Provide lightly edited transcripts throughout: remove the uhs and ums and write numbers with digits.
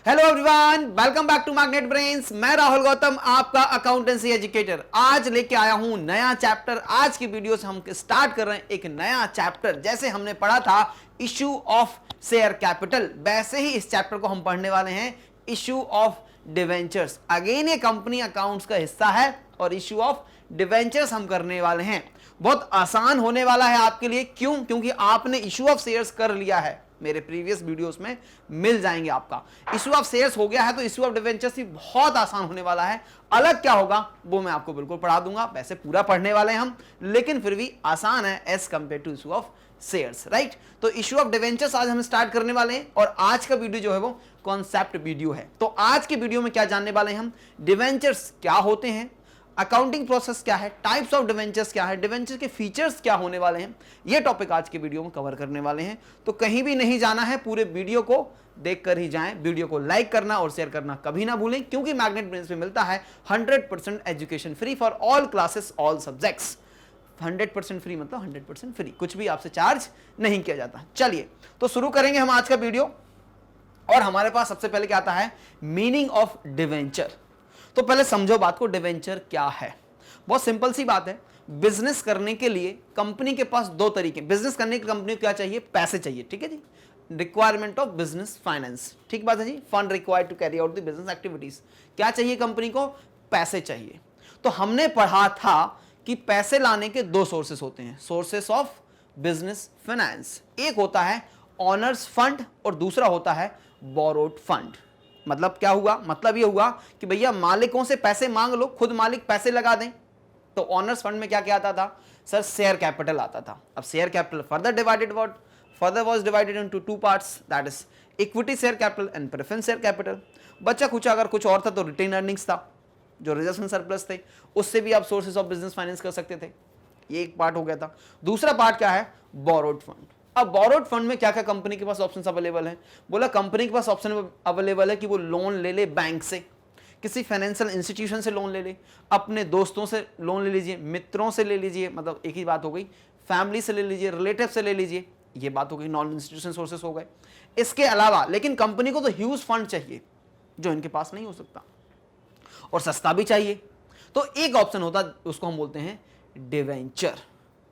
Hello everyone, welcome back to magnet brains. मैं राहुल गौतम, आपका accountancy educator. आज लेके आया हूं नया चैप्टर। आज की वीडियो से हम स्टार्ट कर रहे हैं एक नया चैप्टर। जैसे हमने पढ़ा था इशू ऑफ शेयर कैपिटल, वैसे ही इस चैप्टर को हम पढ़ने वाले हैं इशू ऑफ डिवेंचर्स। अगेन ये कंपनी अकाउंट्स का हिस्सा है और इशू ऑफ डिवेंचर्स हम करने वाले हैं। बहुत आसान होने वाला है आपके लिए। क्यों? क्योंकि आपने इशू ऑफ शेयर्स कर लिया है। मेरे प्रीवियस वीडियोस में मिल जाएंगे। आपका इशू ऑफ शेयर्स हो गया है तो इशू ऑफ डिवेंचर्स भी बहुत आसान होने वाला है। अलग क्या होगा वो मैं आपको बिल्कुल पढ़ा दूंगा। वैसे पूरा पढ़ने वाले हैं हम, लेकिन फिर भी आसान है as compare to issue of shares, right. तो इशू ऑफ डिवेंचर्स आज हम स्टार्ट करने वाले हैं और आज का वीडियो जो है वो कॉन्सेप्ट वीडियो है। तो आज के वीडियो में क्या जानने वाले हैं हम, डिवेंचर्स क्या होते हैं, अकाउंटिंग प्रोसेस क्या है, टाइप्स ऑफ डिवेंचर्स क्या है, डिवेंचर के फीचर्स क्या होने वाले हैं, ये टॉपिक आज के वीडियो में कवर करने वाले हैं। तो कहीं भी नहीं जाना है, पूरे वीडियो को देखकर ही जाएं। वीडियो को लाइक करना और शेयर करना कभी ना भूलें, क्योंकि मैग्नेट ब्रेन्स में मिलता है 100% education free for all classes all subjects. 100% free मतलब 100% फ्री, कुछ भी आपसे चार्ज नहीं किया जाता। चलिए तो शुरू करेंगे हम आज का वीडियो। और हमारे पास सबसे पहले क्या आता है, मीनिंग ऑफ डिवेंचर। तो पहले समझो बात को, डिवेंचर क्या है। बहुत सिंपल सी बात है। बिजनेस करने के लिए कंपनी के पास दो तरीके। बिजनेस करने की कंपनी को क्या चाहिए, पैसे चाहिए, ठीक है ji. Requirement of business finance, ठीक बात है ji. Fund required to carry out the business activities. क्या चाहिए कंपनी को, पैसे चाहिए। तो हमने पढ़ा था कि पैसे लाने के दो सोर्सेस होते हैं, सोर्सेस ऑफ बिजनेस फाइनेंस। एक होता है ऑनर्स फंड और दूसरा होता है बोरोड फंड। मतलब क्या हुआ, मतलब ये हुआ कि भैया मालिकों से पैसे मांग लो, खुद मालिक पैसे लगा दें। तो ऑनर्स फंड में क्या क्या आता था सर, शेयर कैपिटल आता था। अब share capital further was divided into two parts, that is equity share capital and preference share capital. बच्चा कुछ अगर कुछ और था तो रिटेन अर्निंग्स था, जो रिजर्व सरप्लस थे, उससे भी आप सोर्सेस ऑफ बिजनेस फाइनेंस कर सकते थे। ये एक पार्ट हो गया था। दूसरा पार्ट क्या है, बोरोड फंड। अब बोरोड फंड में क्या क्या कंपनी के पास ऑप्शंस अवेलेबल हैं। बोला कंपनी के पास ऑप्शन अवेलेबल है कि वो लोन ले ले बैंक से, किसी फाइनेंशियल इंस्टीट्यूशन से लोन ले ले, अपने दोस्तों से लोन ले लीजिए, मित्रों से ले लीजिए, मतलब एक ही बात हो गई, फैमिली से ले लीजिए, रिलेटिव से ले लीजिए, ये बात हो गई, नॉन इंस्टीट्यूशन सोर्सेस हो गए। इसके अलावा लेकिन कंपनी को तो ह्यूज फंड चाहिए जो इनके पास नहीं हो सकता, और सस्ता भी चाहिए। तो एक ऑप्शन होता, उसको हम बोलते हैं debenture.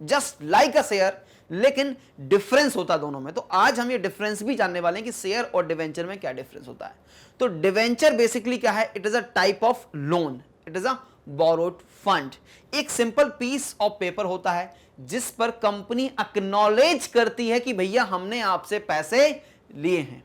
Just like a share, लेकिन डिफरेंस होता दोनों में। तो आज हम ये डिफरेंस भी जानने वाले हैं कि शेयर और डिवेंचर में क्या डिफरेंस होता है। तो डिवेंचर बेसिकली क्या है, it is a type of loan, it is a borrowed fund. एक सिंपल पीस ऑफ पेपर होता है जिस पर कंपनी एक्नॉलेज करती है कि भैया हमने आपसे पैसे लिए हैं,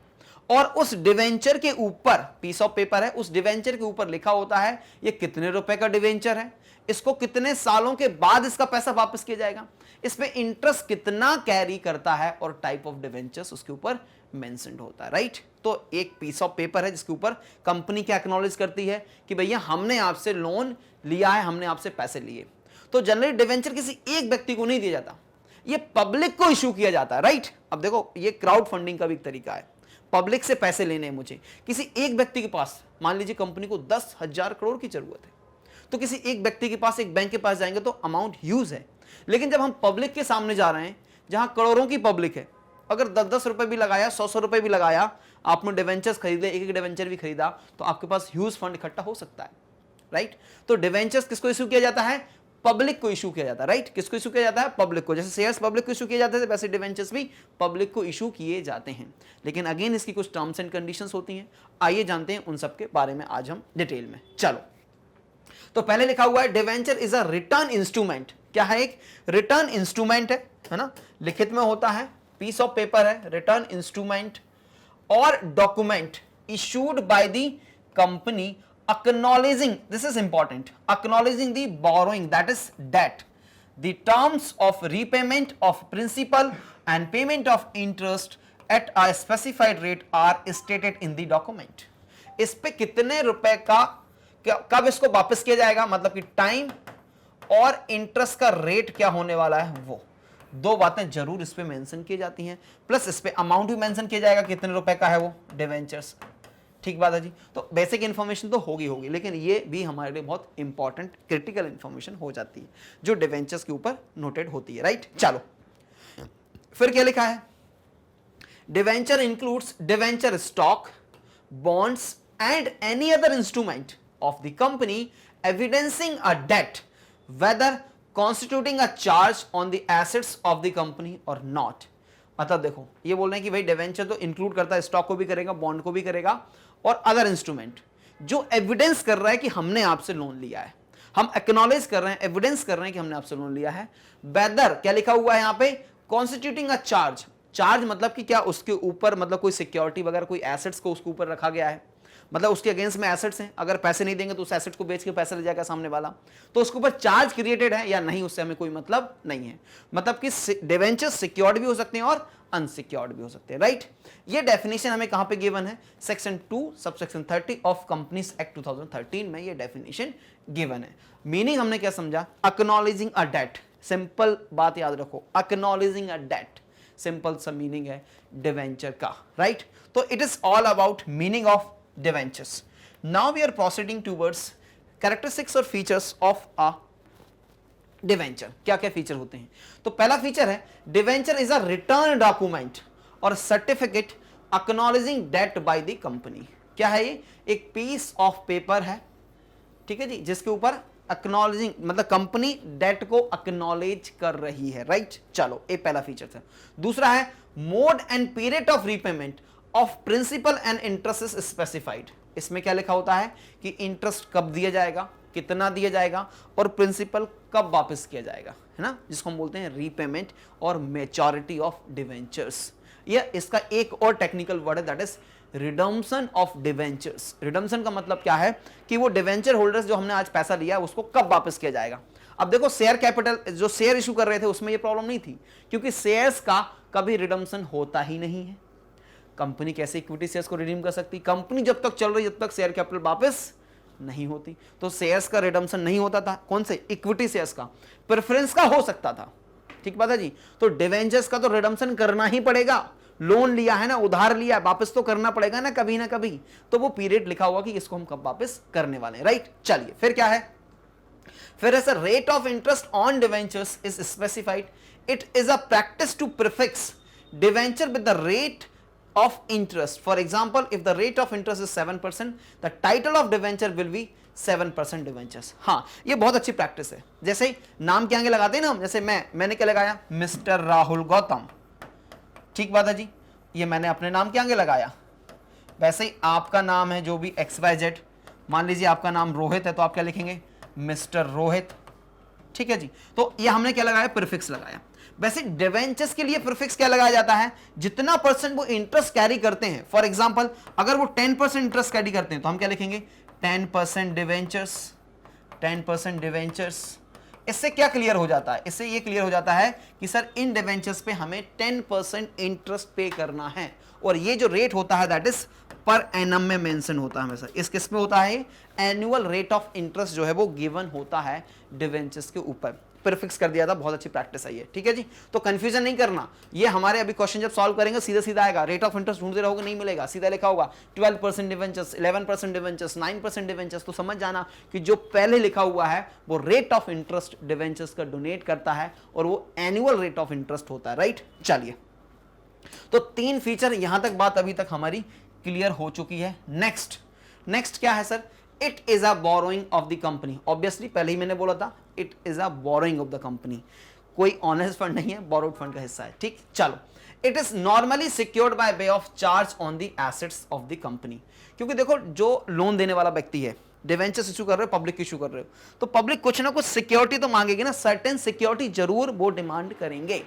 और उस डिवेंचर के ऊपर, पीस ऑफ पेपर है, उस डिवेंचर के ऊपर लिखा होता है ये कितने रुपए का डिवेंचर है, इसको कितने सालों के बाद इसका पैसा वापस किया जाएगा, इस पे इंटरेस्ट कितना कैरी करता है, और टाइप ऑफ डिवेंचर्स उसके ऊपर मेंशन्ड होता है, राइट। तो एक पीस ऑफ पेपर है जिसके ऊपर कंपनी क्या एक्नॉलेज करती है कि भैया हमने आपसे लोन लिया है, हमने आपसे पैसे लिए। तो जनरली डिवेंचर किसी एक व्यक्ति को नहीं दिया जाता, ये पब्लिक को इशू किया जाता है, राइट। अब देखो ये क्राउड फंडिंग का भी एक तरीका है, पब्लिक से पैसे लेने हैं मुझे। किसी एक व्यक्ति के पास, मान लीजिए कंपनी को 10,000 करोड़ की जरूरत है, तो किसी एक व्यक्ति के पास, एक बैंक के पास जाएंगे तो अमाउंट ह्यूज है। लेकिन जब हम पब्लिक के सामने जा रहे हैं जहां करोड़ों की पब्लिक है, अगर 10-10 रुपए भी लगाया, 100-100 रुपए भी लगाया, आपने डिवेंचर्स खरीदे, एक एक डिवेंचर भी खरीदा, तो आपके पास ह्यूज फंड इकट्ठा हो सकता है, राइट। तो डिवेंचर्स किसको इशू किया जाता है, पब्लिक को इशू किया जाता है, राइट। किसको इशू किया जाता है, पब्लिक को। जैसे शेयर्स पब्लिक को इशू किए जाते थे, वैसे डिवेंचर्स भी पब्लिक को इशू किए जाते हैं। लेकिन अगेन इसकी कुछ टर्म्स एंड कंडीशंस होती हैं। आइए जानते हैं उन सब के बारे में आज हम डिटेल में। चलो, तो पहले लिखा हुआ है debenture is a return instrument. क्या है, एक रिटर्न इंस्ट्रूमेंट है ना, लिखित में होता है, पीस ऑफ पेपर है, रिटर्न इंस्ट्रूमेंट और document issued by the company acknowledging, this is important, acknowledging the borrowing, that is debt, the terms of repayment of principal and payment of interest at a specified rate are stated in the document. इस पे कितने रुपए का, कब इसको वापस किया जाएगा, मतलब कि टाइम और इंटरेस्ट का रेट क्या होने वाला है, वो दो बातें जरूर इस पे मेंशन की जाती हैं। प्लस इस पे अमाउंट भी मेंशन किया जाएगा कितने रुपए का है वो डिवेंचर्स, ठीक बात है जी। तो बेसिक इंफॉर्मेशन तो होगी, लेकिन ये भी हमारे लिए बहुत इंपॉर्टेंट क्रिटिकल इंफॉर्मेशन हो जाती है जो डिवेंचर्स के ऊपर नोटेड होती है, राइट। चलो फिर क्या लिखा है, debenture includes debenture stock, bonds and any other instrument of the company evidencing a debt whether constituting a charge on the assets of the company or not। मतलब देखो ये बोल रहे हैं कि भाई डिवेंचर तो इंक्लूड करता है, स्टॉक को भी करेगा, बॉन्ड को भी करेगा और अदर इंस्ट्रूमेंट जो एविडेंस कर रहा है कि हमने आपसे लोन लिया है, हम एक्नॉलेज कर रहे हैं, एविडेंस कर रहे हैं कि हमने आपसे लोन लिया है। वेदर क्या लिखा हुआ है यहाँ पे, कॉन्स्टिट्यूटिंग अ चार्ज, चार्ज मतलब कि क्या उसके ऊपर मतलब कोई सिक्योरिटी वगैरह कोई एसेट्स को उसके ऊपर रखा गया है, मतलब उसके अगेंस्ट में एसेट्स हैं, अगर पैसे नहीं देंगे तो उस एसेट्स को बेच के पैसे ले जाएगा सामने वाला, तो उसके ऊपर चार्ज क्रिएटेड है या नहीं उससे हमें कोई मतलब नहीं है। मतलब कि डिवेंचर्स सिक्योर्ड भी हो सकते हैं और अनसिक्योर्ड भी हो सकते हैं, राइट। ये डेफिनेशन हमें कहां पे गिवन है, section 2 subsection 30 of companies act 2013 में ये डेफिनेशन गिवन है। मीनिंग हमने क्या समझा, एक्नॉलेजिंग अ डेट, सिंपल बात याद रखो, एक्नॉलेजिंग अ डेट सिंपल सा मीनिंग है डिवेंचर का, राइट। तो it is all about meaning of debentures. Now we are proceeding towards characteristics or features of a debenture। क्या क्या फीचर होते हैं, तो पहला फीचर है debenture is a written document और certificate acknowledging debt by the company. क्या है ये, एक पीस ऑफ पेपर है, ठीक है जी, जिसके ऊपर एक्नॉलेजिंग मतलब कंपनी डेट को एक्नॉलेज कर रही है, राइट। चलो एक पहला फीचर था। दूसरा है mode and period of repayment of principal and interest is specified. इसमें क्या लिखा होता है कि इंटरेस्ट कब दिया जाएगा, कितना दिया जाएगा और प्रिंसिपल कब वापस किया जाएगा, है ना, जिसको हम बोलते हैं रीपेमेंट और मैच्योरिटी ऑफ डिवेंचर्स। या इसका एक और टेक्निकल वर्ड है that is redemption of debentures. Redemption का मतलब क्या है कि वो डिवेंचर होल्डर्स जो हमने आज पैसा लिया उसको कब वापस किया जाएगा। अब देखो शेयर कैपिटल जो शेयर इशू कर रहे थे उसमें ये प्रॉब्लम नहीं थी, क्योंकि शेयर्स का कभी रिडम्पशन होता ही नहीं है। कंपनी कैसे इक्विटी शेयर्स को रिडीम कर सकती, कंपनी जब तक चल रही जब तक शेयर कैपिटल वापस नहीं होती, तो शेयर्स का रिडम्पशन नहीं होता था। कौन से, इक्विटी शेयर्स का, प्रेफरेंस का हो सकता था, ठीक बात है जी। तो डिवेंचर्स का तो रिडम्पशन करना ही पड़ेगा, लोन लिया है ना, उधार लिया, वापस तो करना पड़ेगा ना कभी, तो वो पीरियड लिखा हुआ कि इसको हम कब वापस करने वाले हैं, राइट। चलिए फिर क्या है, फिर ऐसा rate of interest on debentures is specified. It is a practice to prefix debenture with the rate of interest. For example, if the rate of interest is 7%, the title of debenture will be 7% debentures। हाँ, ये बहुत अच्छी practice है। जैसे नाम के आगे लगाते हैं ना हम, जैसे मैंने क्या लगाया, मिस्टर राहुल गौतम, ठीक बात है जी, ये मैंने अपने नाम के आगे लगाया। वैसे ही आपका नाम है जो भी XYZ, मान लीजिए आपका नाम रोहित है तो आप क्या लिखेंगे, मिस्टर रोहित, ठीक है जी। तो ये हमने क्या लगाया, प्रीफिक्स लगाया। वैसे डिवेंचर्स के लिए प्रीफिक्स क्या लगाया जाता है, जितना परसेंट वो इंटरेस्ट कैरी करते हैं। फॉर एग्जांपल अगर वो 10% इंटरेस्ट कैरी करते हैं तो हम क्या लिखेंगे, 10% डिवेंचर्स, 10% डिवेंचर्स। इससे क्या क्लियर हो जाता है, इससे ये क्लियर हो जाता है कि सर इन डिवेंचर्स पे हमें 10% इंटरेस्ट पे करना है, और ये जो रेट होता है दैट इज पर एनम में मेंशन होता है हमेशा। इस किस में होता है, एनुअल रेट ऑफ इंटरेस्ट जो है वो गिवन होता है डिवेंचर्स के ऊपर। प्रीफिक्स कर दिया था, बहुत अच्छी प्रैक्टिस है ये, ठीक है जी। तो कंफ्यूजन नहीं करना, ये हमारे अभी क्वेश्चन जब सॉल्व करेंगे सीधा सीधा आएगा, रेट ऑफ इंटरेस्ट ढूंढते रहोगे नहीं मिलेगा, सीधा लिखा होगा 12% डिवेंचर्स, 11% डिवेंचर्स, 9% डिवेंचर्स। तो समझ जाना कि जो पहले लिखा हुआ है वो रेट ऑफ इंटरेस्ट डिवेंचर्स का डोनेट करता है और वो एनुअल रेट ऑफ इंटरेस्ट होता है, राइट। चलिए, तो 3 फीचर, यहां तक बात अभी तक हमारी क्लियर हो चुकी है। नेक्स्ट क्या है sir, it is a borrowing of the company. Obviously पहले ही मैंने बोला था it is a borrowing of the company, कोई ऑनेस्ट फंड नहीं है, बोरोड फंड का हिस्सा है, ठीक। चलो, it is normally secured by way of charge on the assets of the company. क्योंकि देखो जो लोन देने वाला व्यक्ति है, डिवेंचर्स इशू कर रहे हो, पब्लिक इशू कर रहे हो, तो पब्लिक कुछ ना कुछ सिक्योरिटी तो मांगेगी ना, सर्टेन सिक्योरिटी जरूर वो डिमांड करेंगे।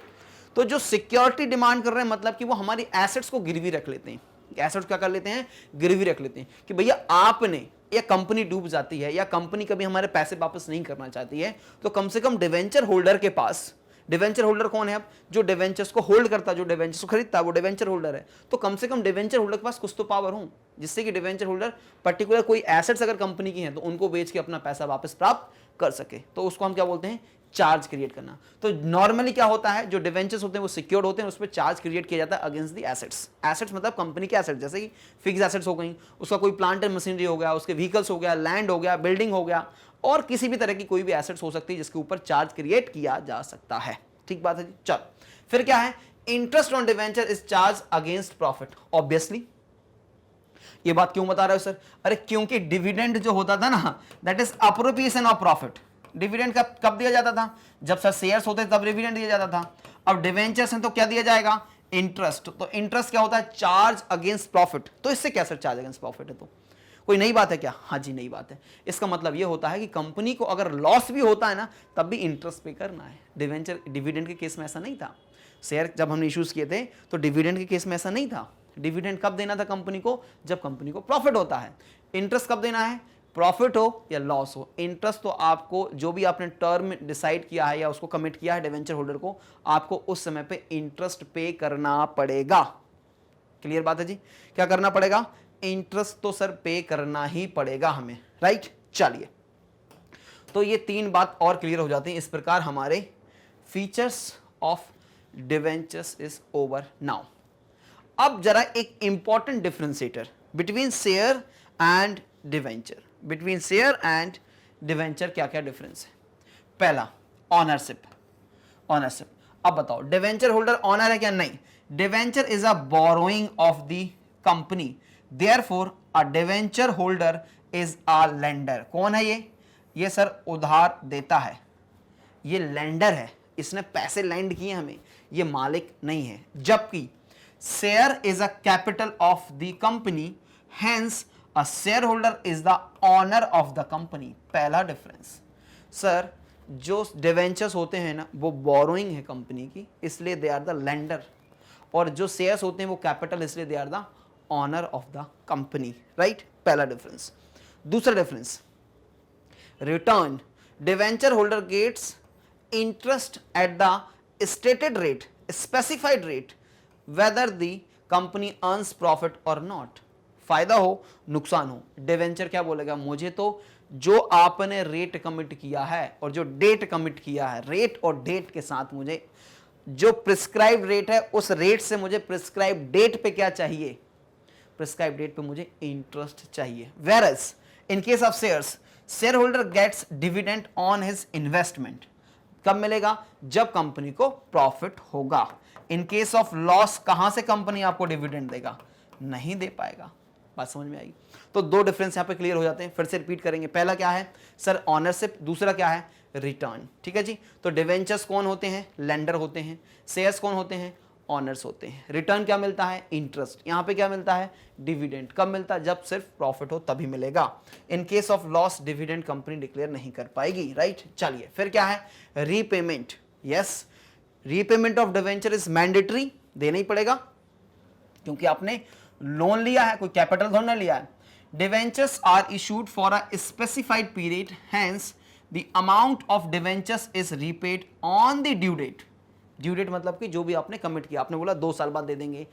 तो जो सिक्योरिटी डिमांड कर रहे हैं मतलब कि वो हमारी एसेट्स को गिरवी रख लेते हैं। एसेट्स क्या कर लेते हैं, गिरवी रख लेते हैं कि भैया आपने, या कंपनी डूब जाती है या कंपनी कभी हमारे पैसे वापस नहीं करना चाहती है, तो कम से कम डिवेंचर होल्डर के पास, डिवेंचर होल्डर कौन है, अब जो डिवेंचर्स को होल्ड करता है, जो डिवेंचर्स को खरीदता है वो डिवेंचर होल्डर है, तो कम से कम डिवेंचर होल्डर के पास कुछ तो पावर हो, जिससे कि डिवेंचर होल्डर पर्टिकुलर कोई एसेट्स अगर कंपनी की हैं तो उनको बेच के अपना पैसा वापस प्राप्त कर सके। तो उसको हम क्या बोलते हैं, चार्ज क्रिएट करना। तो नॉर्मली क्या होता है, जो डिवेंचर्स होते हैं वो सिक्योर्ड होते हैं, उस पर चार्ज क्रिएट किया जाता है अगेंस्ट द एसेट्स। एसेट्स मतलब कंपनी के एसेट्स, जैसे कि फिक्स एसेट्स हो गई, उसका कोई प्लांट एंड मशीनरी हो गया, उसके व्हीकल्स हो गया, लैंड हो गया, बिल्डिंग हो गया, और किसी भी तरह की कोई भी एसेट्स हो सकती है जिसके ऊपर चार्ज क्रिएट किया जा सकता है, ठीक बात है जी। चलो, फिर क्या है, interest on debenture is charge against profit. Obviously ये बात क्यों बता रहे हो सर? अरे क्योंकि डिविडेंड जो होता था ना, that is appropriation of profit. Dividend कब दिया जाता था? जब सर शेयर्स होते तब डिविडेंड दिया जाता था। अब डिवेंचर्स हैं तो क्या दिया जाएगा? इंटरेस्ट। तो इंटरेस्ट क्या होता है? Charge against profit. तो इससे क्या सर चार्ज अगेंस्ट प्रॉफिट है? तो कोई नई बात है क्या? हाँ जी नई बात है। इसका मतलब ये होता है कि कंपनी को अगर लॉस भी होता है ना तब भी इंटरेस्ट पे करना है। डिवेंचर डिविडेंड के केस में ऐसा नहीं था। शेयर जब हमने इश्यूज किए थे तो डिविडेंड के केस में ऐसा नहीं था। डिविडेंड कब देना था कंपनी को? जब कंपनी को प्रॉफिट होता है। इंटरेस्ट कब देना है? प्रॉफिट हो या लॉस हो। इंटरेस्ट तो आपको जो भी आपने टर्म डिसाइड किया है या उसको कमिट किया है डिवेंचर होल्डर को, आपको उस समय पे इंटरेस्ट पे करना पड़ेगा। क्लियर बात है जी? क्या करना पड़ेगा? इंटरेस्ट तो सर पे करना ही पड़ेगा हमें, राइट? चलिए, तो ये 3 बात और क्लियर हो जाती हैं। इस प्रकार हमारे features of debentures is over now. अब जरा एक important differentiator between share and debenture. Between share and debenture क्या क्या डिफरेंस है? पहला, ऑनरशिप। ऑनरशिप, अब बताओ डिवेंचर होल्डर ऑनर है क्या? नहीं। Debenture is a borrowing of the company, therefore a debenture holder is a lender. कौन है ये? ये सर उधार देता है, ये लेंडर है, इसने पैसे लैंड किए हमें, ये मालिक नहीं है। जबकि share is a capital of the company, hence a shareholder is the owner of the company. पहला डिफरेंस सर, जो डिवेंचर्स होते हैं ना वो बोरोइंग है कंपनी की, इसलिए दे आर द लेंडर, और जो शेयर्स होते हैं वो कैपिटल, इसलिए they are the owner of the company, right? पहला डिफरेंस। दूसरा difference, return. Debenture holder gets interest at the stated rate, specified rate, whether the company earns profit और not. फायदा हो नुकसान हो, डिवेंचर क्या बोलेगा? मुझे तो जो आपने रेट कमिट किया है और जो डेट कमिट किया है, रेट और डेट के साथ मुझे जो प्रिस्क्राइब रेट है उस रेट से मुझे प्रिस्क्राइब डेट पे क्या चाहिए? प्रिस्क्राइब डेट पे मुझे इंटरेस्ट चाहिए। Whereas in case of shares, shareholder gets dividend on his investment. कब मिलेगा? जब कंपनी को प्रॉफिट होगा। इन केस ऑफ लॉस कहां से कंपनी आपको डिविडेंड देगा? नहीं दे पाएगा। बात समझ में आई? तो 2 डिफरेंस यहां पे क्लियर हो जाते हैं। फिर से रिपीट करेंगे। पहला क्या है सर? ऑनरशिप। दूसरा क्या है? रिटर्न। ठीक है जी? तो डिवेंचर्स कौन होते हैं? लेंडर होते हैं। शेयर्स कौन होते हैं? ऑनर्स होते हैं। रिटर्न क्या मिलता है? इंटरेस्ट। यहां पे क्या मिलता है? डिविडेंड। कब मिलता है? जब सिर्फ प्रॉफिट हो तभी मिलेगा। इन case of loss dividend company declare नहीं कर पाएगी, राइट? चलिए, फिर क्या है? Repayment. Yes, repayment of debenture is mandatory, देना ही पड़ेगा क्योंकि आपने लोन लिया है, कोई कैपिटल थोड़ा ना लिया है। Debentures are issued for a specified period, hence the amount of debentures is repaid on the due date. Due date मतलब कि जो भी आपने कमिट किया, आपने बोला 2 साल बाद दे देंगे,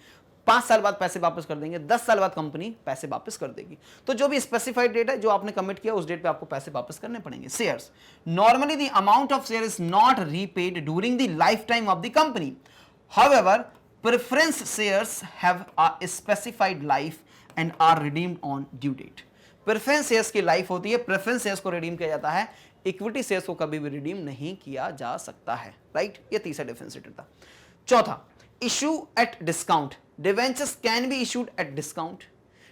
5 साल बाद पैसे वापस कर देंगे, 10 साल बाद कंपनी पैसे वापस कर देगी। तो जो भी स्पेसिफाइड डेट है, जो आपने कमिट किया, उस डेट पे आपको पैसे वापस करने पड़ेंगे। Shares, normally the amount of share is not repaid during the lifetime of the company. However, preference shares have a specified life and are redeemed on due date. Preference shares की life होती है, preference shares को redeem किया जाता है, equity shares को कभी भी रिडीम नहीं किया जा सकता है, राइट? ये तीसरा डिफरेंशिएटर था। चौथा, issue at discount. Debentures can B issued at discount.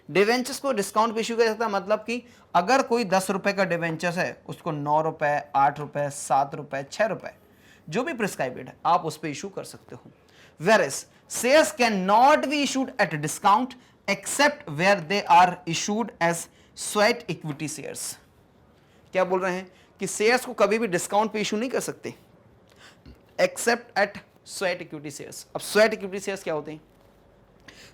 Debentures को डिस्काउंट पे इशू किया जाता है, मतलब कि अगर कोई 10 रुपए का डिवेंचर्स है, उसको 9 रुपए, 8 रुपए, 7 रुपए, 6 रुपए, जो भी प्रिस्क्राइब्ड है, आप उस पर इशू कर सकते हो। Whereas shares can not be issued at discount except where they are issued as sweat equity shares. क्या बोल रहे हैं कि शेयर्स को कभी भी डिस्काउंट पे इशू नहीं कर सकते accept eight sweat equity shares. अब स्वेट इक्विटी शेयर्स क्या होते हैं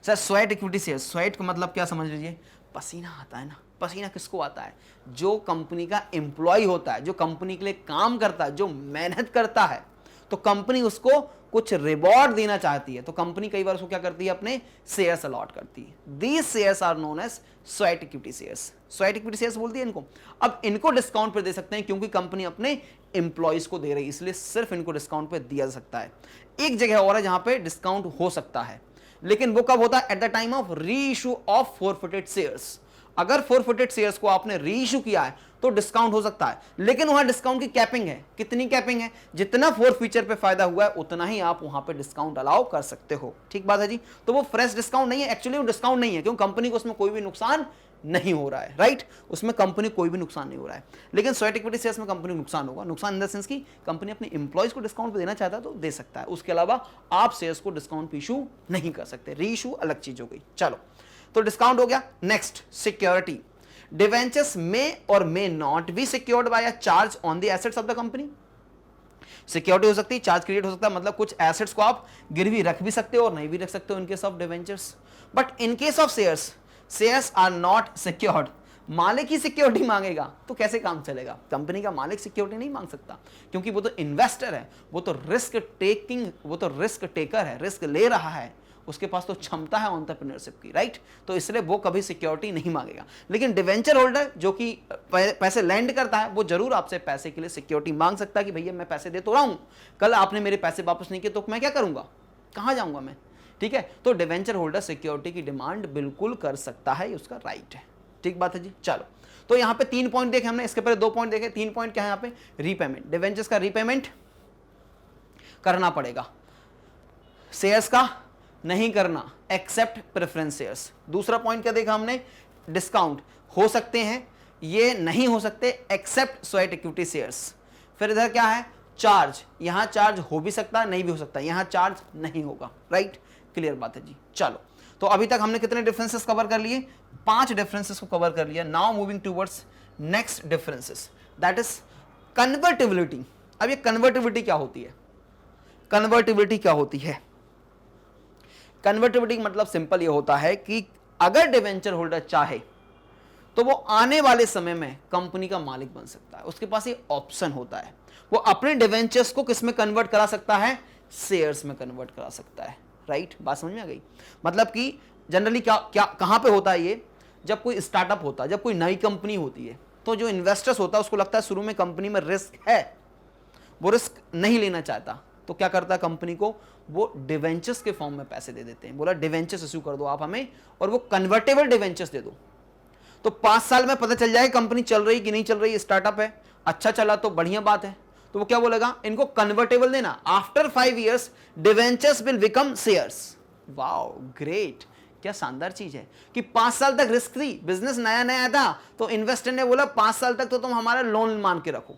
sir? Sweat equity shares, sweat का मतलब क्या समझ लीजिए? पसीना आता है ना। पसीना किसको आता है? जो कंपनी का एम्प्लॉय होता है, जो कंपनी के लिए काम करता है, जो मेहनत करता है, तो कंपनी उसको कुछ रिवॉर्ड देना चाहती है, तो कंपनी कई बार उसको क्या करती है? अपने शेयर्स अलॉट करती है। These shares are known as sweat equity shares. Sweat equity shares बोलती है इनको। अब इनको डिस्काउंट पे दे सकते हैं क्योंकि कंपनी अपने एम्प्लॉयज को दे रही है, इसलिए सिर्फ इनको डिस्काउंट पे दिया जा सकता है। एक जगह और है जहां पे डिस्काउंट हो सकता है, लेकिन वो कब होता है? एट द टाइम ऑफ री इशू ऑफ फॉरफिटेड शेयर्स। अगर फोरफिटेड शेयर्स को आपने री इशू किया है तो डिस्काउंट हो सकता है, लेकिन वहां डिस्काउंट की कैपिंग है। कितनी कैपिंग है? जितना फोर फीचर पे फायदा हुआ है उतना ही आप वहां पे डिस्काउंट अलाउ कर सकते हो। ठीक बात है जी। तो वो फ्रेश डिस्काउंट नहीं है, एक्चुअली वो डिस्काउंट नहीं है, क्योंकि कंपनी को उसमें कोई भी नुकसान नहीं हो रहा है, राइट। उसमें कंपनी कोई भी नुकसान नहीं हो रहा है, लेकिन स्वेट इक्विटी शेयर्स में कंपनी नुकसान होगा। नुकसान इन द सेंस की कंपनी अपने एम्प्लॉइज को डिस्काउंट देना चाहता है तो दे सकता है, उसके अलावा आप शेयर्स को डिस्काउंट इशू नहीं कर सकते। री इशू अलग चीज हो गई। चलो, तो डिस्काउंट हो गया। Next, security. डिवेंचर्स में और may not be secured by a charge on the assets of the company. Security हो सकती है, चार्ज क्रिएट हो सकता है, मतलब कुछ एसेट्स को आप गिरवी रख भी सकते हो और नहीं भी रख सकते हो in case of debentures. But in case of shares, shares are not secured. मालिक ही सिक्योरिटी मांगेगा तो कैसे काम चलेगा? कंपनी का मालिक सिक्योरिटी नहीं मांग सकता, क्योंकि वो तो इन्वेस्टर है, वो तो रिस्क टेकिंग, वो तो रिस्क टेकर है, रिस्क ले रहा है, उसके पास तो क्षमता है एंटरप्रेन्योरशिप की, राइट। तो इसलिए वो कभी सिक्योरिटी नहीं मांगेगा। लेकिन डिवेंचर होल्डर जो कि पैसे लैंड करता है, वो जरूर आपसे पैसे के लिए सिक्योरिटी मांग सकता है कि भैया मैं पैसे दे तो रहा हूं, कल आपने मेरे पैसे वापस नहीं किए तो मैं क्या करूंगा, कहां जाऊंगा मैं? ठीक है, तो डिवेंचर होल्डर सिक्योरिटी की डिमांड बिल्कुल कर सकता है, उसका राइट है। ठीक बात है जी। चलो, तो यहां पे 3 पॉइंट देखे हमने, इसके पहले 2 पॉइंट देखे। 3 पॉइंट क्या है यहां पे? रीपेमेंट। डिवेंचर्स का रीपेमेंट करना पड़ेगा, शेयर्स का नहीं करना, एक्सेप्ट प्रेफरेंस शेयर्स। दूसरा पॉइंट क्या देखा हमने? डिस्काउंट हो सकते हैं, ये नहीं हो सकते, एक्सेप्ट स्वेट इक्विटी शेयर्स। फिर इधर क्या है? चार्ज। यहां चार्ज हो भी सकता है, नहीं भी हो सकता, यहां चार्ज नहीं होगा, राइट। क्लियर बात है जी। चलो, तो अभी तक हमने कितने डिफरेंसेस कवर कर लिए? 5 डिफरेंसेस को कवर कर लिया। Now moving towards next differences, that is convertibility. अब ये कन्वर्टिबिलिटी क्या होती है? कन्वर्टिबिलिटी क्या होती है? कन्वर्टिबिलिटी मतलब सिंपल ये होता है कि अगर डिवेंचर होल्डर चाहे तो वो आने वाले समय में कंपनी का मालिक बन सकता है, उसके पास ये ऑप्शन होता है। वो अपने डिवेंचर्स को किस में कन्वर्ट करा सकता है? शेयर्स में कन्वर्ट करा सकता है, राइट। बात समझ में आ गई? मतलब कि जनरली क्या क्या कहां पे होता है ये? जब कोई स्टार्टअप होता है, जब कोई नई कंपनी होती है, तो जो इन्वेस्टर्स होता है उसको लगता है शुरू में कंपनी में रिस्क है, वो रिस्क नहीं लेना चाहता, तो क्या करता है कंपनी को? वो डिवेंचर्स के फॉर्म में पैसे दे देते हैं। बोला डिवेंचर्स इश्यू कर दो आप हमें, और वो कन्वर्टेबल डिवेंचर्स दे दो। तो 5 साल में पता चल जाए कंपनी चल रही कि नहीं चल रही, स्टार्टअप है, अच्छा चला तो बढ़िया बात है, तो वो क्या बोलेगा? इनको कन्वर्टेबल देना। After 5 years debentures will become shares. Wow, great, क्या शानदार चीज है कि 5 साल तक रिस्क थी, बिजनेस नया नया था, तो इन्वेस्टर ने बोला 5 साल तक तो तुम हमारा लोन मान के रखो,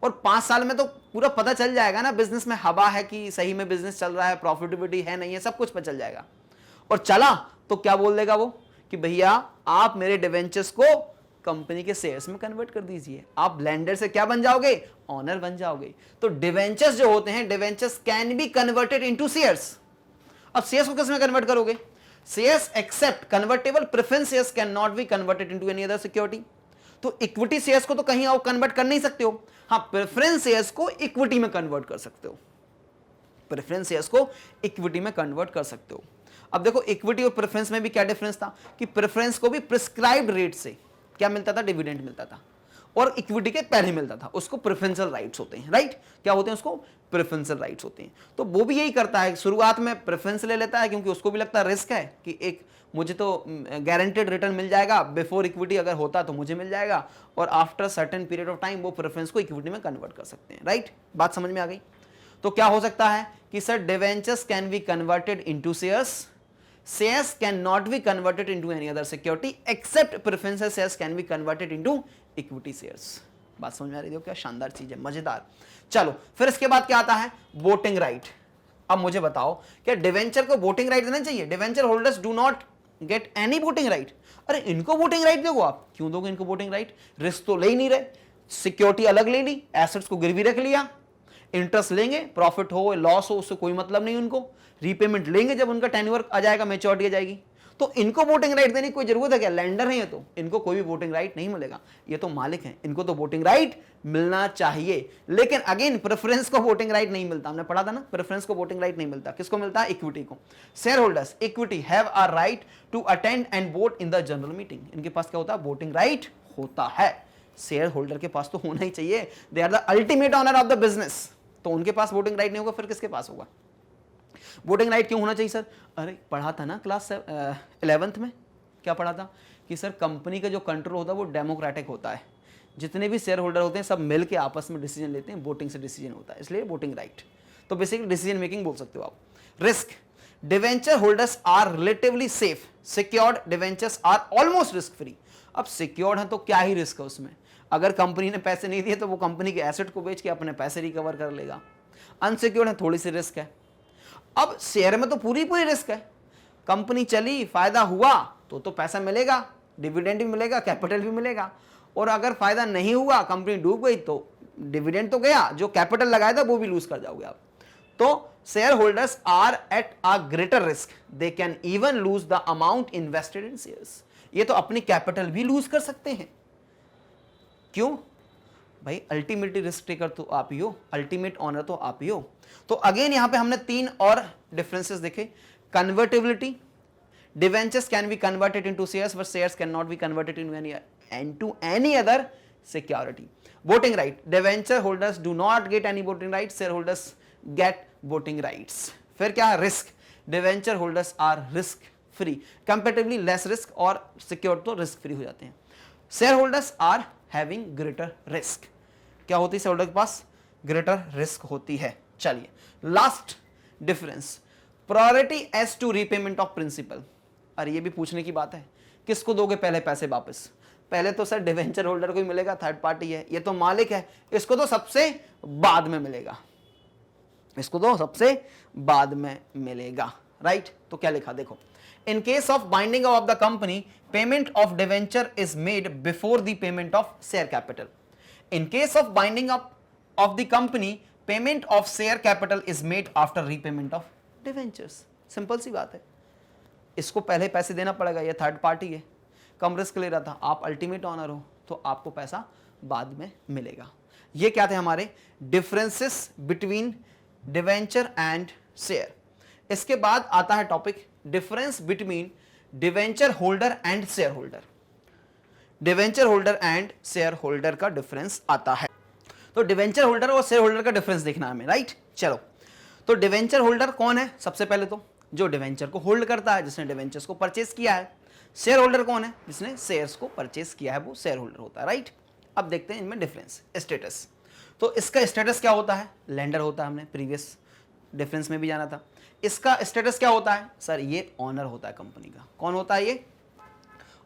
और 5 साल में तो पूरा पता चल जाएगा ना बिजनेस में हवा है कि सही में बिजनेस चल रहा है, प्रॉफिटेबिलिटी है नहीं है, सब कुछ पता चल जाएगा। और चला तो क्या बोल देगा वो कि भैया आप मेरे डिवेंचर्स को कंपनी के शेयर्स में कन्वर्ट कर दीजिए, आप लेंडर से क्या बन जाओगे? ऑनर बन जाओगे। तो डिवेंचर्स जो होते हैं, debentures can be converted into shares. अब शेयर्स को किस में कन्वर्ट करोगे? Shares except convertible preference shares can not be converted into any other security. तो इक्विटी शेयर्स को तो कहीं आप कन्वर्ट कर नहीं सकते हो, हाँ प्रेफरेंस शेयर्स को इक्विटी में कन्वर्ट कर सकते हो, प्रेफरेंस शेयर्स को इक्विटी में कन्वर्ट कर सकते हो। अब देखो इक्विटी और प्रेफरेंस में भी क्या डिफरेंस था कि प्रेफरेंस को भी प्रिस्क्राइब्ड रेट से क्या मिलता था? डिविडेंड मिलता था, और इक्विटी के पहले मिलता था, उसको प्रेफरेंशियल राइट्स होते हैं, राइट। क्या होते हैं? उसको प्रेफरेंशियल राइट्स होते हैं। तो वो भी यही करता है, शुरुआत में प्रेफरेंस ले लेता है क्योंकि उसको भी लगता है रिस्क है कि एक मुझे तो गारंटेड रिटर्न मिल जाएगा, बिफोर इक्विटी अगर होता तो मुझे मिल जाएगा, और after certain period of time वो प्रेफरेंस को इक्विटी में कन्वर्ट कर सकते हैं, राइट। बात समझ में आ गई? तो क्या हो सकता है कि sir debentures can be converted into shares, shares can not be converted into any other security except preferential shares can be converted into equity shares. बात समझ में आ रही है? क्या शानदार चीज है, मजेदार। चलो, फिर इसके बाद क्या आता है? Voting right. अब मुझे बताओ, क्या डिवेंचर को वोटिंग राइट देना चाहिए? Debenture holders do not get any voting right. अरे इनको वोटिंग राइट दोगे आप? क्यों दोगे इनको वोटिंग राइट? रिस्क तो ले ही नहीं रहे, सिक्योरिटी अलग ले ली, एसेट्स को गिरवी रख लिया, इंटरेस्ट लेंगे, प्रॉफिट हो लॉस हो उससे कोई मतलब नहीं उनको, रीपेमेंट लेंगे जब उनका टेन्योर आ जाएगा, मैच्योरिटी आ जाएगी। तो इनको वोटिंग राइट देने की कोई जरूरत है क्या? लेंडर है ये, तो इनको कोई भी वोटिंग राइट नहीं मिलेगा, ये तो मालिक हैं, इनको तो वोटिंग राइट मिलना चाहिए। लेकिन अगेन प्रेफरेंस को वोटिंग राइट नहीं मिलता, हमने पढ़ा था ना, प्रेफरेंस को वोटिंग राइट नहीं मिलता। किसको मिलता है? इक्विटी को। Shareholders equity have a right to attend and vote in the general meeting. इनके पास क्या होता है? वोटिंग राइट होता है। शेयर होल्डर के पास तो होना ही चाहिए, they are the ultimate owner of the business. तो उनके पास वोटिंग राइट नहीं होगा, फिर किसके पास होगा? वोटिंग राइट क्यों होना चाहिए सर? अरे पढ़ा था ना क्लास 11th में, क्या पढ़ा था कि सर कंपनी का जो कंट्रोल होता है वो डेमोक्रेटिक होता है, जितने भी शेयर होल्डर होते हैं सब मिल के आपस में डिसीजन लेते हैं, वोटिंग से डिसीजन होता है, इसलिए वोटिंग राइट। तो बेसिकली डिसीजन मेकिंग बोल सकते हो आप। Risk, debenture holders are relatively safe, secured debentures are almost risk free. अब सिक्योर्ड है तो क्या ही रिस्क है उसमें, अगर कंपनी ने पैसे नहीं दिए तो वो कंपनी के एसेट को बेच के अपने पैसे रिकवर कर लेगा। अनसिक्योर्ड है, थोड़ी सी रिस्क है। अब शेयर में तो पूरी पूरी रिस्क है, कंपनी चली, फायदा हुआ तो पैसा मिलेगा, डिविडेंड भी मिलेगा, कैपिटल भी मिलेगा, और अगर फायदा नहीं हुआ, कंपनी डूब गई, तो डिविडेंड तो गया, जो कैपिटल लगाया था वो भी लूज कर जाओगे आप। तो shareholders are at a greater risk, they can even lose the amount invested in shares. ये तो अपनी कैपिटल भी लूज कर सकते हैं। क्यों भाई, अल्टीमेटली रिस्क टेकर तो आप ही हो, अल्टीमेट ऑनर तो आप ही हो। तो अगेन यहां पे हमने 3 और डिफरेंसेस देखे। Convertibility, debentures can be converted into shares but shares can not be converted into any other security. Voting right, debenture holders do not get any voting right, shareholders get voting rights. फिर क्या है, risk, debenture holders are risk free, comparatively less risk, और secure तो risk free हो जाते हैं। Shareholders are having greater risk, क्या होती है शेयर होल्डर के पास, ग्रेटर रिस्क होती है। चलिए last difference, priority as to repayment of principal. अरे ये भी पूछने की बात है, किसको दोगे पहले पैसे वापस? पहले तो सर डिवेंचर होल्डर को ही मिलेगा, थर्ड पार्टी है, ये तो मालिक है, इसको तो सबसे बाद में मिलेगा, इसको तो सबसे बाद में मिलेगा, राइट। तो क्या लिखा देखो, in case of winding of the company, payment of debenture is made before the payment of share capital. In case of winding of the company, payment of share capital is made after repayment of debentures. Simple सी बात है, इसको पहले पैसे देना पड़ेगा, ये third party है, कम रिस्क ले रहा था, आप अल्टीमेट ऑनर हो तो आपको पैसा बाद में मिलेगा। ये क्या थे हमारे differences between debenture and share. इसके बाद आता है topic difference between debenture holder and share holder. Debenture holder and share holder का डिफरेंस आता है। तो डिवेंचर होल्डर और शेयर होल्डर का डिफरेंस देखना है हमें, राइट। चलो, तो डिवेंचर होल्डर कौन है? सबसे पहले तो जो डिवेंचर को होल्ड करता है, जिसने डिवेंचर्स को परचेस किया है। शेयर होल्डर कौन है? जिसने शेयर्स को परचेस किया है, वो शेयर होल्डर होता है, राइट। अब देखते हैं इनमें डिफरेंस। स्टेटस, तो इसका स्टेटस क्या होता है? लेंडर होता है, हमने प्रीवियस डिफरेंस में भी जाना था। इसका स्टेटस क्या होता है? सर ये ऑनर होता है कंपनी का। कौन होता है? ये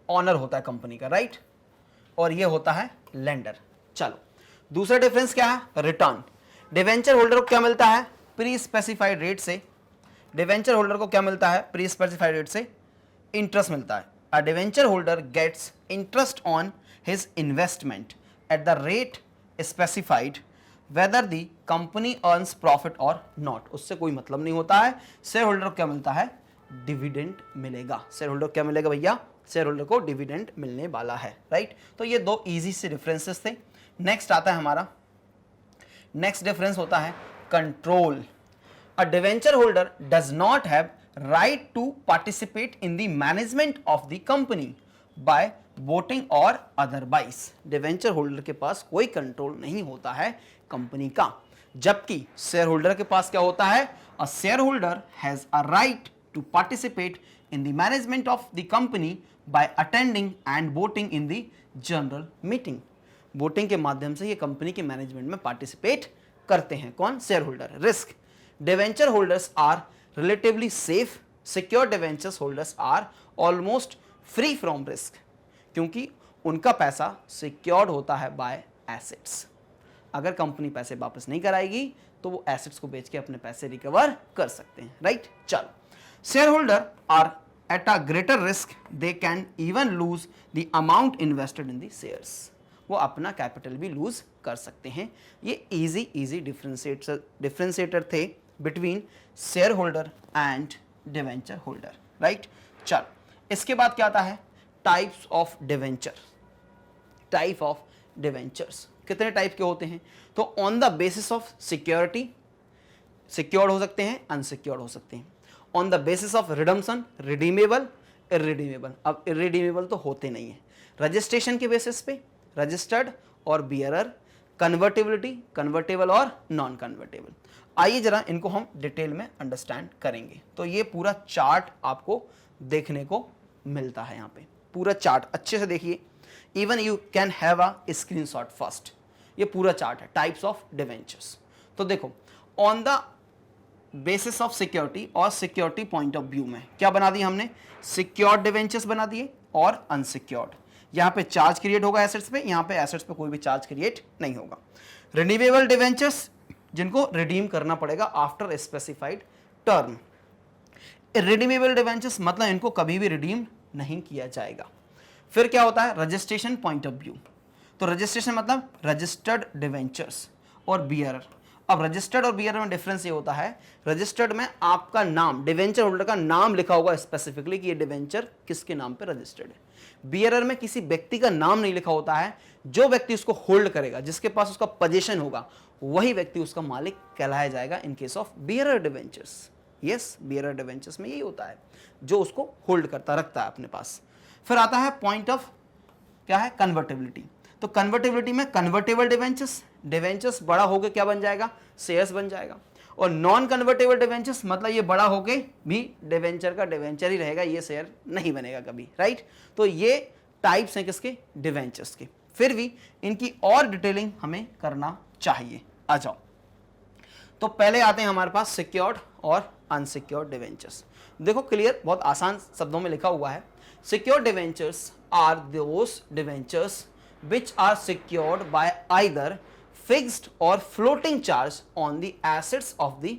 ऑनर होता है कंपनी का, राइट। और ये होता है लेंडर। चलो, दूसरा डिफरेंस क्या है? रिटर्न। डिवेंचर होल्डर को क्या मिलता है? प्री स्पेसिफाइड रेट से। डिवेंचर होल्डर को क्या मिलता है? प्री स्पेसिफाइड रेट से इंटरेस्ट मिलता है। A debenture holder gets interest on his investment at the rate specified whether the company earns profit और नॉट। उससे कोई मतलब नहीं होता है। शेयर होल्डर को क्या मिलता है? डिविडेंड मिलेगा। शेयर होल्डर को क्या मिलेगा भैया? शेयर होल्डर को डिविडेंड मिलने वाला है, राइट। तो ये दो इजी से डिफरेंसेस थे। नेक्स्ट आता है हमारा, नेक्स्ट डिफरेंस होता है control. A debenture holder does not have right to participate in the management of the company by voting or otherwise. Debenture holder के पास कोई कंट्रोल नहीं होता है कंपनी का, जबकि शेयर होल्डर के पास क्या होता है? A shareholder has a right to participate in the management of the company by attending and voting in the general meeting. Voting के माध्यम से ये कंपनी के मैनेजमेंट में पार्टिसिपेट करते हैं। कौन? Shareholder. Risk, debenture holders are relatively safe, secure debentures holders are almost free from risk, क्योंकि उनका पैसा सिक्योर्ड होता है बाय एसेट्स। अगर कंपनी पैसे वापस नहीं कराएगी तो वो एसेट्स को बेच के अपने पैसे रिकवर कर सकते हैं, राइट। चलो, shareholder are at a greater risk, they can even lose the amount invested in the shares. वो अपना कैपिटल भी लूज कर सकते हैं। ये इजी डिफरेंशिएटर थे between shareholder and debenture holder, right. चलो, इसके बाद क्या आता है? Types of debenture. Type of debentures कितने टाइप के होते हैं? तो on the basis of security, secured हो सकते हैं, अनसिक्योर्ड हो सकते हैं। On the basis of redemption, redeemable, irredeemable. अब इररिडीमेबल तो होते नहीं है। रजिस्ट्रेशन के बेसिस पे, रजिस्टर्ड और बियरर। कन्वर्टेबिलिटी, कन्वर्टेबल और नॉन कन्वर्टेबल। आइए जरा इनको हम डिटेल में अंडरस्टैंड करेंगे। तो ये पूरा चार्ट आपको देखने को मिलता है यहाँ पे, पूरा चार्ट अच्छे से देखिए, even you can have a screenshot first. ये पूरा चार्ट है टाइप्स ऑफ डिवेंचर्स। तो देखो, on the basis of security और सिक्योरिटी पॉइंट ऑफ व्यू में क्या बना दिया हमने, सिक्योर्ड डिवेंचर्स बना दिए और अनसिक्योर्ड। यहाँ पे चार्ज क्रिएट होगा एसेट्स पे, यहाँ पे एसेट्स पे कोई भी चार्ज क्रिएट नहीं होगा। रिन्यूएबल डिवेंचर्स, जिनको रिडीम करना पड़ेगा after specified term. Redeemable debentures मतलब इनको कभी भी रिडीम नहीं किया जाएगा। फिर क्या होता है, रजिस्ट्रेशन पॉइंट ऑफ व्यू। तो रजिस्ट्रेशन मतलब रजिस्टर्ड डिवेंचर्स और बियरर। अब रजिस्टर्ड और बियरर में डिफरेंस ये होता है, रजिस्टर्ड में आपका नाम, डिवेंचर होल्डर का नाम लिखा होगा स्पेसिफिकली कि ये डिवेंचर किसके नाम पे रजिस्टर्ड है। बियरर में किसी व्यक्ति का नाम नहीं लिखा होता है, जो व्यक्ति उसको होल्ड करेगा, जिसके पास उसका पोजीशन होगा, वही व्यक्ति उसका मालिक कहलाया जाएगा इन case of bearer debentures. Yes, bearer debentures में यही होता है, जो उसको होल्ड करता रखता है अपने पास। फिर आता है पॉइंट ऑफ क्या है, कन्वर्टेबिलिटी। तो कन्वर्टेबिलिटी में कन्वर्टेबल डिवेंचर्स, डिवेंचर्स बड़ा होकर क्या बन जाएगा, शेयर्स बन जाएगा। और नॉन कन्वर्टेबल डिवेंचर्स मतलब ये बड़ा होके भी डिवेंचर का डिवेंचर ही रहेगा, ये शेयर नहीं बनेगा कभी, राइट। तो ये टाइप्स हैं किसके, डिवेंचर्स के। फिर भी इनकी और डिटेलिंग हमें करना चाहिए। आ जाओ, तो पहले आते हैं हमारे पास सिक्योर्ड और अनसिक्योर्ड डिवेंचर्स। देखो क्लियर, बहुत आसान शब्दों में लिखा हुआ है। Secured debentures are those debentures which are secured by either fixed or floating charge on the assets of the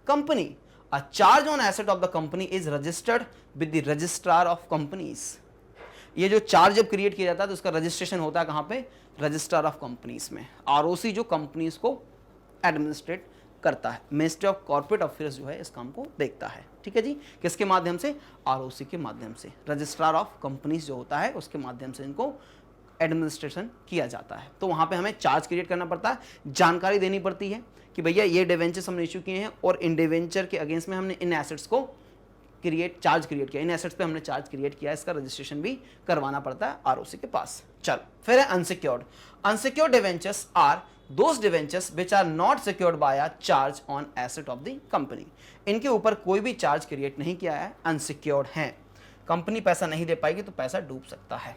company. A charge on asset of the company is registered with the registrar of companies. ये जो charge जब create किया जाता है तो उसका registration होता है कहाँ पे, रजिस्ट्रार ऑफ कंपनीज में। आरओसी जो कंपनीज को एडमिनिस्ट्रेट करता है, मिनिस्ट्री ऑफ कॉर्पोरेट अफेयर्स जो है इस काम को देखता है। ठीक है जी, किसके माध्यम से, आरओसी के माध्यम से। रजिस्ट्रार ऑफ कंपनीज जो होता है उसके माध्यम से इनको एडमिनिस्ट्रेशन किया जाता है। तो वहाँ पे हमें चार्ज क्रिएट करना पड़ता है, जानकारी देनी पड़ती है कि भैया ये डिवेंचर्स हमने इशू किए हैं और इन डिवेंचर के अगेंस्ट में हमने इन एसेट्स को चार्ज क्रिएट किया, इन एसेट्स पे हमने चार्ज क्रिएट किया, इसका रजिस्ट्रेशन भी करवाना पड़ता है आरओसी के पास। चलो, फिर है unsecured. Unsecured debentures are those debentures which are not secured by a charge on asset of the company. इनके ऊपर कोई भी चार्ज क्रिएट नहीं किया है, अनसिक्योर्ड है, कंपनी पैसा नहीं दे पाएगी तो पैसा डूब सकता है।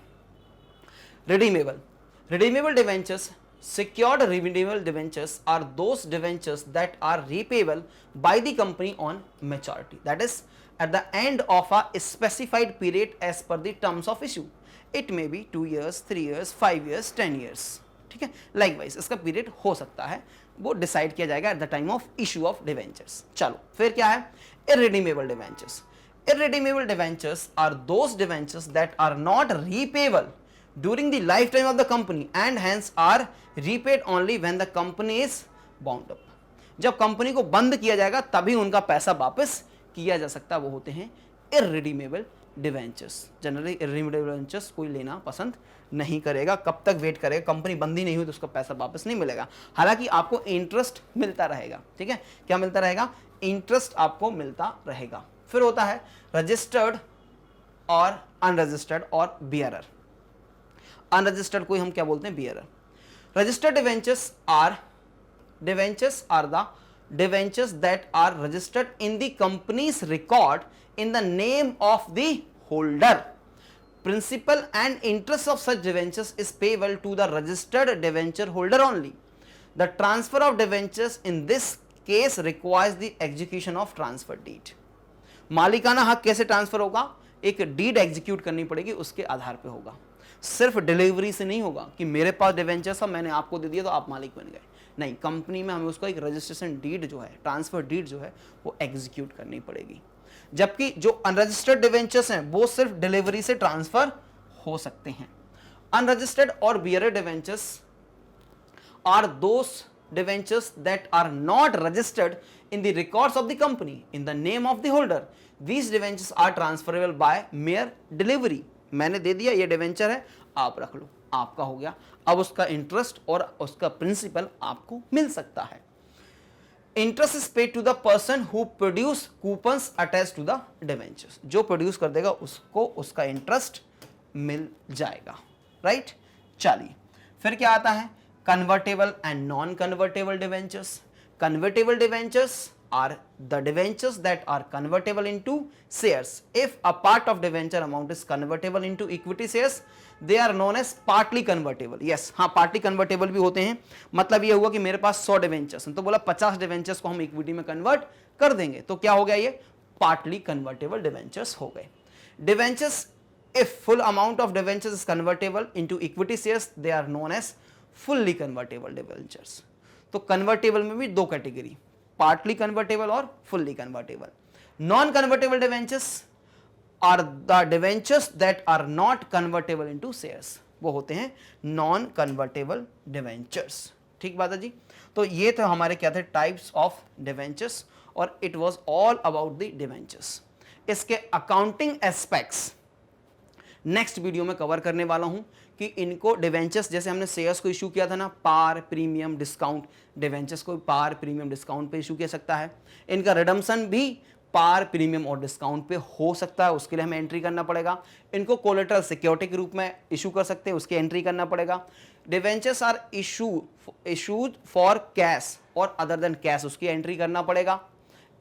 Redeemable debentures, secured redeemable debentures are those debentures that are repayable by the company on maturity. That is, at the end of a specified period as per the terms of issue. It may be 2 years, 3 years, 5 years, 10 years. ठीक है, likewise इसका period हो सकता है, वो decide किया जाएगा at the time of issue of debentures. चलो, फिर क्या है, irredeemable debentures. Irredeemable debentures are those debentures that are not repayable during the lifetime of the company and hence are repaid only when the company is bound up. जब company को बंद किया जाएगा तभी उनका पैसा वापस किया जा सकता है, वो होते हैं irredeemable debentures. Generally irredeemable debentures कोई लेना पसंद नहीं करेगा, कब तक वेट करेगा, कंपनी बंद ही नहीं हुई तो उसका पैसा वापस नहीं मिलेगा। हालांकि आपको इंटरेस्ट मिलता रहेगा, ठीक है, क्या मिलता रहेगा, इंटरेस्ट आपको मिलता रहेगा। फिर होता है रजिस्टर्ड और अनरजिस्टर्ड और बियरर। अनरजिस्टर्ड कोई हम क्या बोलते हैं, bearer. Registered debentures are the debentures that are registered in the company's record in the name of the holder. Principal and interest of such debentures is payable to the registered debenture holder only. The transfer of debentures in this case requires the execution of transfer deed. मालिकाना हक कैसे transfer होगा, एक deed execute करनी पड़ेगी, उसके आधार पे होगा। सिर्फ डिलीवरी से नहीं होगा कि मेरे पास डिवेंचर्स है, मैंने आपको दे दिया तो आप मालिक बन गए, नहीं, कंपनी में हमें उसको एक रजिस्ट्रेशन डीड जो है, ट्रांसफर डीड जो है, वो एग्जीक्यूट करनी पड़ेगी। जबकि जो अनरजिस्टर्ड डिवेंचर्स हैं वो सिर्फ डिलीवरी से ट्रांसफर हो सकते हैं। अनरजिस्टर्ड और bearer debentures are those debentures that are not registered in the records of the company in the name of the holder. These debentures are transferable by mere delivery. मैंने दे दिया, ये debenture है, आप रख लो, आपका हो गया। अब उसका इंटरेस्ट और उसका प्रिंसिपल आपको मिल सकता है। Interest is paid to the person who produce coupons attach to the debentures. जो प्रोड्यूस कर देगा उसको उसका इंटरेस्ट मिल जाएगा, राइट। चलिए, फिर क्या आता है, convertible and non convertible debentures. Convertible debentures are the debentures that are convertible into shares. If a part of debenture amount is convertible into equity shares, they are known as partly convertible. Yes, हाँ partly convertible भी होते हैं. मतलब ये हुआ कि मेरे पास 100 debentures हैं तो बोला 50 डिवेंचर्स को हम इक्विटी में कन्वर्ट कर देंगे, तो क्या हो गया, ये पार्टली कन्वर्टेबल डिवेंचर्स हो गए. Debentures, if full amount of debentures is convertible into equity shares, they are known as fully convertible debentures. तो convertible में भी दो कैटेगरी, partly convertible और fully convertible. Non convertible debentures are the debentures that are not convertible into shares. वो होते हैं non convertible debentures. ठीक बात है जी. तो ये तो हमारे क्या थे टाइप्स ऑफ डिवेंचर्स और it was all about the debentures. इसके अकाउंटिंग एस्पेक्ट्स नेक्स्ट वीडियो में कवर करने वाला हूं कि इनको डिवेंचर्स, जैसे हमने शेयर्स को इशू किया था ना, पार प्रीमियम डिस्काउंट, डिवेंचर्स को पार प्रीमियम डिस्काउंट पे इशू किया सकता है. इनका रिडम्पशन भी पार प्रीमियम और डिस्काउंट पे हो सकता है, उसके लिए हमें एंट्री करना पड़ेगा. इनको कोलेटरल सिक्योरिटी के रूप में इशू कर सकते हैं, उसकी एंट्री करना पड़ेगा. Debentures are issued for cash or other than cash, उसकी एंट्री करना पड़ेगा.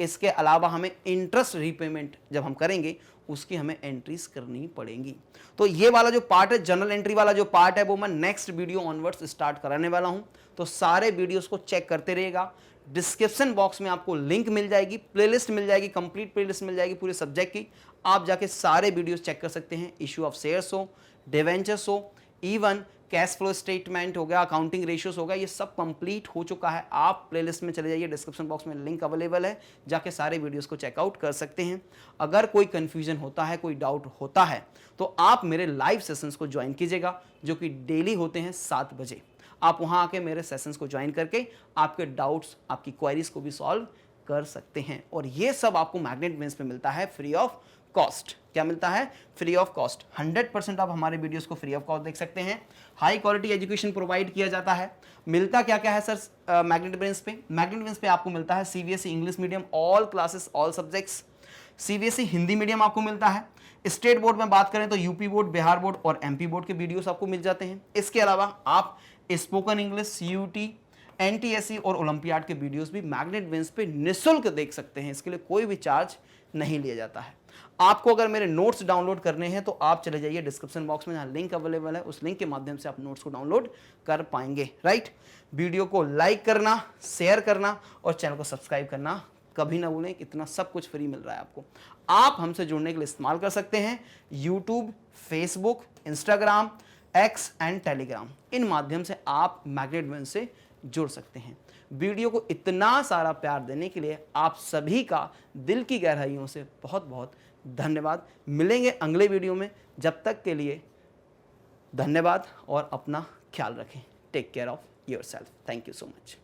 इसके अलावा हमें इंटरेस्ट रीपेमेंट जब हम करेंगे उसकी हमें एंट्रीज करनी पड़ेंगी. तो ये वाला जो पार्ट है, जनरल एंट्री वाला जो पार्ट है, वो मैं नेक्स्ट वीडियो ऑनवर्ड्स स्टार्ट कराने वाला हूं. तो सारे वीडियोस को चेक करते रहिएगा. डिस्क्रिप्शन बॉक्स में आपको लिंक मिल जाएगी, प्लेलिस्ट मिल जाएगी, कंप्लीट प्लेलिस्ट मिल जाएगी पूरे सब्जेक्ट की. आप जाके सारे वीडियोस चेक कर सकते हैं. इशू ऑफ शेयर्स हो, डिवेंचर्स हो, इवन कैश फ्लो स्टेटमेंट हो गया, अकाउंटिंग रेशियोस हो गया, ये सब कंप्लीट हो चुका है. आप प्लेलिस्ट में चले जाइए, डिस्क्रिप्शन बॉक्स में लिंक अवेलेबल है, जाके सारे वीडियोस को चेकआउट कर सकते हैं. अगर कोई कंफ्यूजन होता है, कोई डाउट होता है, तो आप मेरे लाइव सेशंस को ज्वाइन कीजिएगा जो कि डेली होते हैं 7 बजे. आप वहाँ आके मेरे सेशंस को ज्वाइन करके आपके डाउट्स, आपकी क्वेरीज को भी सॉल्व कर सकते हैं. और ये सब आपको मैग्नेट बेंस पे मिलता है फ्री ऑफ कॉस्ट. क्या मिलता है? Free of cost. 100% आप हमारे वीडियोस को फ्री ऑफ कॉस्ट देख सकते हैं. हाई क्वालिटी एजुकेशन प्रोवाइड किया जाता है. मिलता क्या क्या है सर मैग्नेट बेंस पे? मैग्नेट बेंस पे आपको मिलता है CBSE English medium all classes all subjects. CBSE Hindi medium आपको मिलता है. स्टेट बोर्ड में बात करें तो यूपी बोर्ड, बिहार बोर्ड और एमपी बोर्ड के वीडियोस आपको मिल जाते हैं. इसके अलावा आप स्पोकन इंग्लिश, सीयूटी, एनटीएससी और ओलंपियाड के वीडियोस भी मैग्नेट बेंस पे निःशुल्क देख सकते हैं. इसके लिए कोई भी चार्ज नहीं लिया जाता है. आपको अगर मेरे नोट्स डाउनलोड करने हैं तो आप चले जाइए डिस्क्रिप्शन बॉक्स में, जहां लिंक अवेलेबल है, उस लिंक के माध्यम से आप नोट्स को डाउनलोड कर पाएंगे. राइट. वीडियो को लाइक करना, शेयर करना और चैनल को सब्सक्राइब करना कभी ना भूलें. इतना सब कुछ फ्री मिल रहा है आपको. आप हमसे जुड़ने के लिए इस्तेमाल कर सकते हैं YouTube, Facebook, Instagram, X and Telegram. इन माध्यम से आप मैग्नेट बेंस से जुड़ सकते हैं. वीडियो को इतना सारा प्यार देने के लिए आप सभी का दिल की गहराइयों से बहुत बहुत धन्यवाद. मिलेंगे अगले वीडियो में. जब तक के लिए धन्यवाद और अपना ख्याल रखें. Take care of yourself. Thank you so much.